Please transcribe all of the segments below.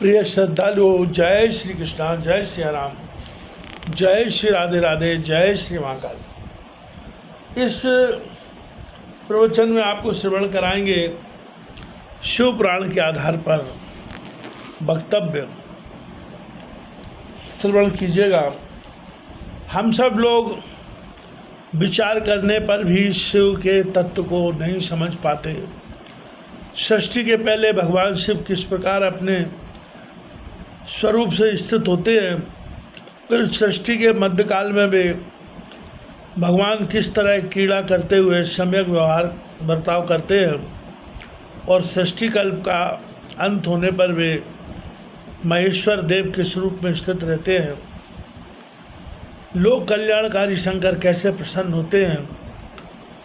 प्रिय श्रद्धालुओं, जय श्री कृष्णा, जय श्री राम, जय श्री राधे राधे, जय श्री महाकाल। इस प्रवचन में आपको श्रवण कराएंगे शिव पुराण के आधार पर वक्तव्य। श्रवण कीजिएगा। हम सब लोग विचार करने पर भी शिव के तत्व को नहीं समझ पाते। सृष्टि के पहले भगवान शिव किस प्रकार अपने स्वरूप से स्थित होते हैं, फिर सृष्टि के मध्यकाल में भी भगवान किस तरह क्रीड़ा करते हुए सम्यक बर्ताव करते हैं, और सृष्टि कल्प का अंत होने पर वे महेश्वर देव के स्वरूप में स्थित रहते हैं। लोक कल्याणकारी शंकर कैसे प्रसन्न होते हैं,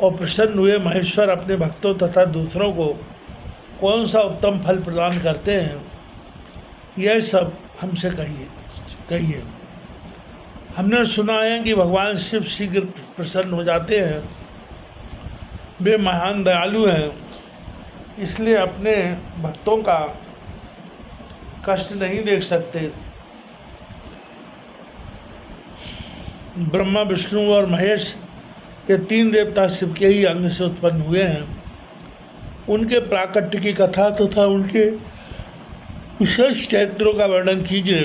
और प्रसन्न हुए महेश्वर अपने भक्तों तथा दूसरों को कौन सा उत्तम फल प्रदान करते हैं, यह सब हमसे कहिए। हमने सुना है कि भगवान शिव शीघ्र प्रसन्न हो जाते हैं। वे महान दयालु हैं, इसलिए अपने भक्तों का कष्ट नहीं देख सकते। ब्रह्मा, विष्णु और महेश ये तीन देवता शिव के ही अंग से उत्पन्न हुए हैं। उनके प्राकट्य की कथा तथा उनके विशेष चरित्रों का वर्णन कीजिए।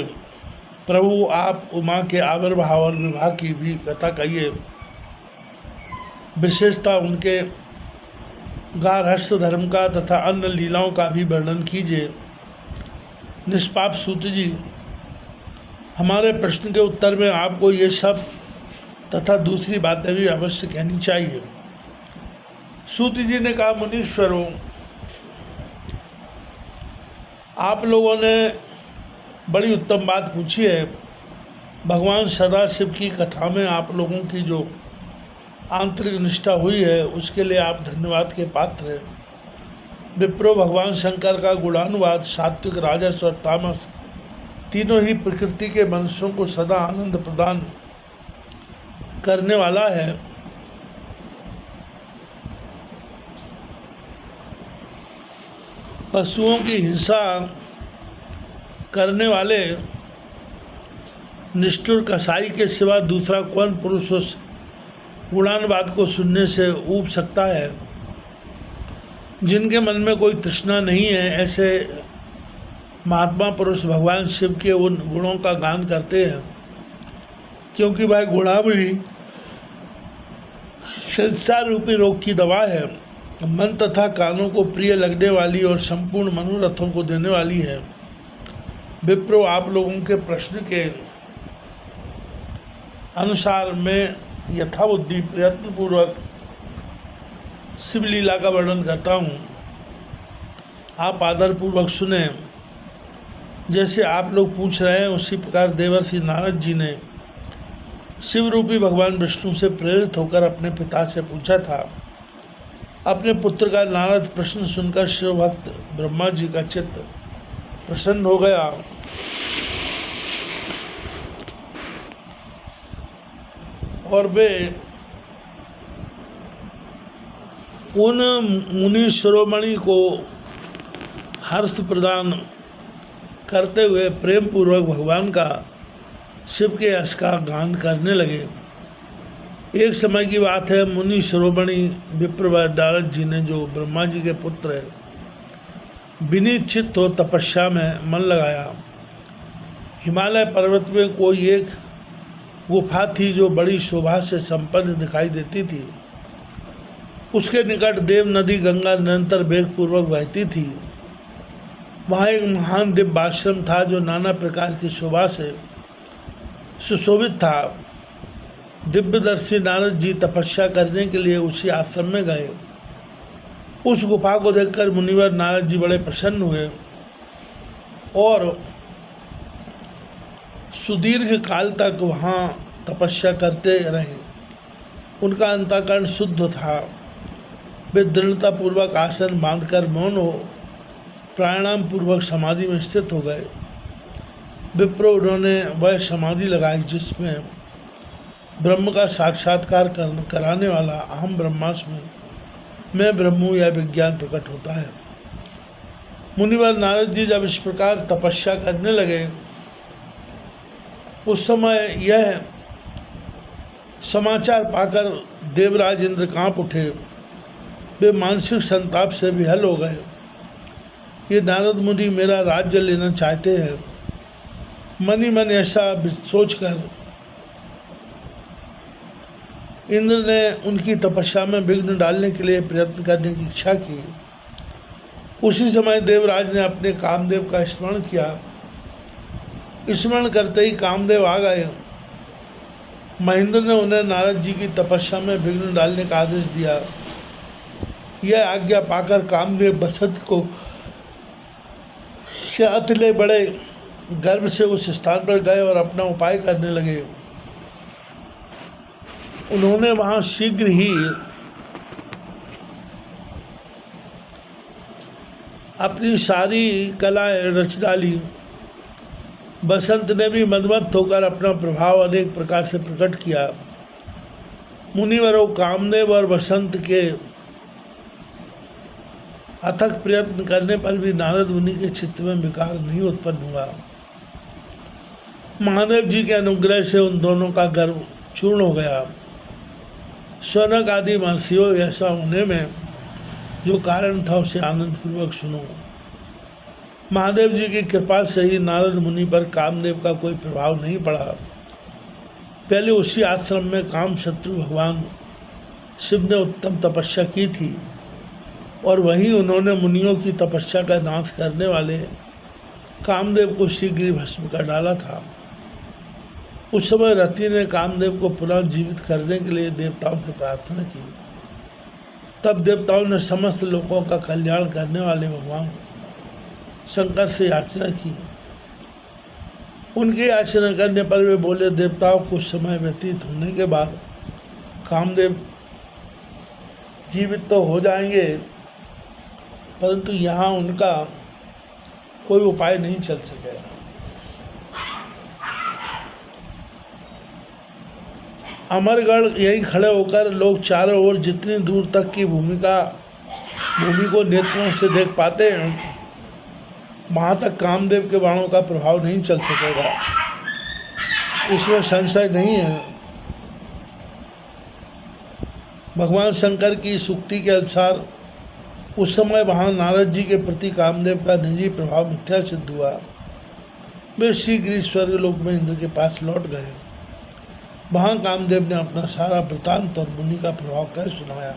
प्रभु, आप उमा के आविर्भाव और विवाह की भी कथा कहिए। विशेषता उनके गारहस्थ धर्म का तथा अन्य लीलाओं का भी वर्णन कीजिए। निष्पाप सूत जी, हमारे प्रश्न के उत्तर में आपको ये सब तथा दूसरी बातें भी अवश्य कहनी चाहिए। सूत जी ने कहा, मुनीश्वरों, आप लोगों ने बड़ी उत्तम बात पूछी है। भगवान सदाशिव की कथा में आप लोगों की जो आंतरिक निष्ठा हुई है, उसके लिए आप धन्यवाद के पात्र हैं। विप्रो, भगवान शंकर का गुणानुवाद सात्विक, राजस और तामस तीनों ही प्रकृति के मनुष्यों को सदा आनंद प्रदान करने वाला है। पशुओं की हिंसा करने वाले निष्ठुर कसाई के सिवा दूसरा कौन पुरुष उस गुणानुवाद को सुनने से ऊब सकता है। जिनके मन में कोई तृष्णा नहीं है, ऐसे महात्मा पुरुष भगवान शिव के उन गुणों का गान करते हैं, क्योंकि वह गुणावली संसार रूपी रोग की दवा है, मन तथा कानों को प्रिय लगने वाली और संपूर्ण मनोरथों को देने वाली है। विप्रो, आप लोगों के प्रश्न के अनुसार मैं यथाबुद्धि प्रयत्नपूर्वक शिवलीला का वर्णन करता हूँ। आप आदरपूर्वक सुने। जैसे आप लोग पूछ रहे हैं, उसी प्रकार देवर्षि नारद जी ने शिव रूपी भगवान विष्णु से प्रेरित होकर अपने पिता से पूछा था। अपने पुत्र का नारद प्रश्न सुनकर शिव भक्त ब्रह्मा जी का चित्त प्रसन्न हो गया, और वे उन मुनि शिरोमणि को हर्ष प्रदान करते हुए प्रेम पूर्वक भगवान का शिव के यश का गान करने लगे। एक समय की बात है, मुनि शिरोमणि विप्र नारद जी ने, जो ब्रह्मा जी के पुत्र है, विनीत चित्त हो तपस्या में मन लगाया। हिमालय पर्वत में कोई एक गुफा थी जो बड़ी शोभा से संपन्न दिखाई देती थी। उसके निकट देव नदी गंगा निरंतर वेगपूर्वक बहती थी। वहाँ एक महान दिव्य आश्रम था जो नाना प्रकार की शोभा से सुशोभित था। दिव्यदर्शी नारद जी तपस्या करने के लिए उसी आश्रम में गए। उस गुफा को देखकर मुनिवर नारद जी बड़े प्रसन्न हुए और सुदीर्घ काल तक वहाँ तपस्या करते रहे। उनका अंतःकरण शुद्ध था। वे दृढ़तापूर्वक आसन बांधकर मौन हो प्राणायाम पूर्वक समाधि में स्थित हो गए। विप्रो, उन्होंने वह समाधि लगाई जिसमें ब्रह्म का साक्षात्कार कराने वाला अहम ब्रह्मास्मि मैं ब्रह्म या विज्ञान प्रकट होता है। मुनिवर नारद जी जब इस प्रकार तपस्या करने लगे, उस समय यह समाचार पाकर देवराज इंद्र कांप उठे। वे मानसिक संताप से विहल हो गए। ये नारद मुनि मेरा राज्य लेना चाहते हैं। मन ही मन ऐसा सोचकर इंद्र ने उनकी तपस्या में विघ्न डालने के लिए प्रयत्न करने की इच्छा की। उसी समय देवराज ने अपने कामदेव का स्मरण किया। स्मरण करते ही कामदेव आ गए। महेंद्र ने उन्हें नारद जी की तपस्या में विघ्न डालने का आदेश दिया। यह आज्ञा पाकर कामदेव बसंत को साथ ले बड़े गर्व से उस स्थान पर गए और अपना उपाय करने लगे। उन्होंने वहां शीघ्र ही अपनी सारी कलाएं रच डाली। बसंत ने भी मदमस्त होकर अपना प्रभाव अनेक प्रकार से प्रकट किया। मुनिवरों, कामदेव और बसंत के अथक प्रयत्न करने पर भी नारद मुनि के चित्त में विकार नहीं उत्पन्न हुआ। महादेव जी के अनुग्रह से उन दोनों का गर्व चूर्ण हो गया। शौनक आदि महर्षियों, ऐसा होने में जो कारण था उसे आनंदपूर्वक सुनो। महादेव जी की कृपा से ही नारद मुनि पर कामदेव का कोई प्रभाव नहीं पड़ा। पहले उसी आश्रम में काम शत्रु भगवान शिव ने उत्तम तपस्या की थी और वहीं उन्होंने मुनियों की तपस्या का नाश करने वाले कामदेव को शीघ्र ही भस्म कर डाला था। उस समय रति ने कामदेव को पुनः जीवित करने के लिए देवताओं से प्रार्थना की। तब देवताओं ने समस्त लोगों का कल्याण करने वाले भगवान शंकर से याचना की। उनकी याचना करने पर वे बोले, देवताओं कुछ समय व्यतीत होने के बाद कामदेव जीवित तो हो जाएंगे, परंतु यहाँ उनका कोई उपाय नहीं चल सकेगा। अमरगढ़ यहीं खड़े होकर लोग चारों ओर जितनी दूर तक की भूमि को नेत्रों से देख पाते हैं, वहाँ तक कामदेव के बाणों का प्रभाव नहीं चल सकेगा, इसमें संशय नहीं है। भगवान शंकर की सुक्ति के अनुसार उस समय वहाँ नारद जी के प्रति कामदेव का निजी प्रभाव मिथ्या सिद्ध हुआ। वे शीघ्र स्वर्गलोक में इंद्र के पास लौट गए। वहाँ कामदेव ने अपना सारा वृतांत और मुनि का प्रभाव कह सुनाया।